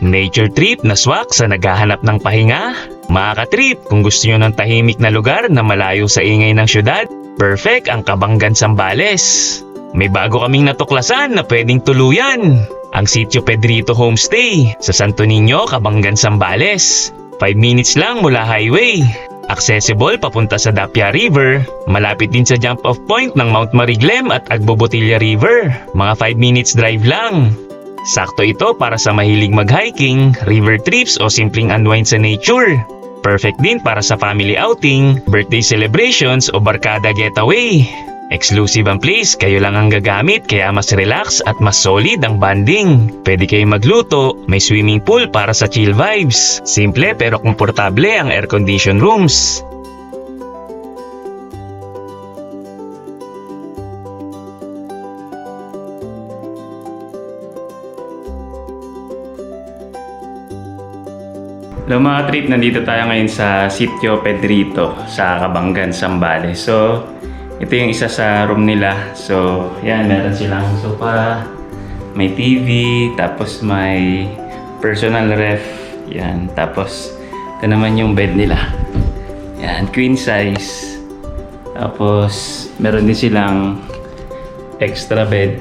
Nature trip na swak sa naghahanap ng pahinga? Mga ka-trip, kung gusto nyo ng tahimik na lugar na malayo sa ingay ng syudad, perfect ang Kabanggan, Zambales. May bago kaming natuklasan na pwedeng tuluyan. Ang Sitio Pedrito Homestay sa Santo Niño, Kabanggan, Zambales. 5 minutes lang mula highway. Accessible papunta sa Dapia River. Malapit din sa jump-off point ng Mount Mariglem at Agbobotilya River. Mga 5 minutes drive lang. Sakto ito para sa mahilig mag-hiking, river trips o simpleng unwind sa nature. Perfect din para sa family outing, birthday celebrations o barkada getaway. Exclusive ang place, kayo lang ang gagamit kaya mas relax at mas solid ang bonding. Pwede kayong magluto, may swimming pool para sa chill vibes. Simple pero komportable ang air-conditioned rooms. Hello mga trip, nandito tayo ngayon sa Sitio Pedrito sa Kabanggan, Zambales. So, ito yung isa sa room nila. So, yan, meron silang sofa, may TV, tapos may personal ref. Yan, tapos ito naman yung bed nila. Yan, queen size. Tapos, meron din silang extra bed.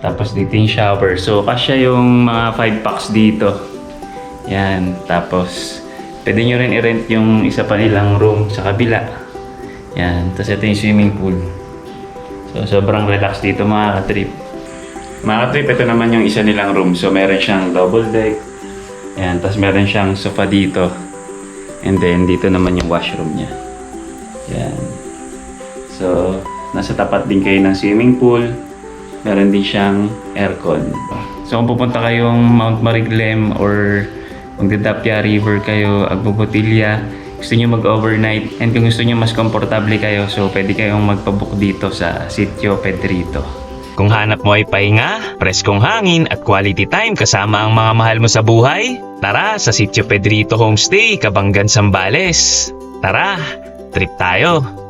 Tapos dito yung shower. So, kasya yung mga 5 packs dito. Yan, tapos pwede nyo rin i-rent yung isa pa nilang room sa kabila. Yan, tapos ito yung swimming pool. So sobrang relax dito mga ka-trip. Mga ka-trip, ito naman yung isa nilang room. So meron siyang double deck. Yan, tapos meron siyang sofa dito. And then dito naman yung washroom niya. Yan. So nasa tapat din kayo ng swimming pool. Meron din siyang aircon. So kung pupunta kayong Mount Mariglem or magdadapya river kayo, Agbobotilya, gusto nyo mag-overnight, and kung gusto nyo mas komportable kayo, so pwede kayong magpabook dito sa Sitio Pedrito. Kung hanap mo ay pahinga, preskong hangin at quality time kasama ang mga mahal mo sa buhay, tara sa Sitio Pedrito Homestay, Kabanggan, Zambales. Tara, trip tayo!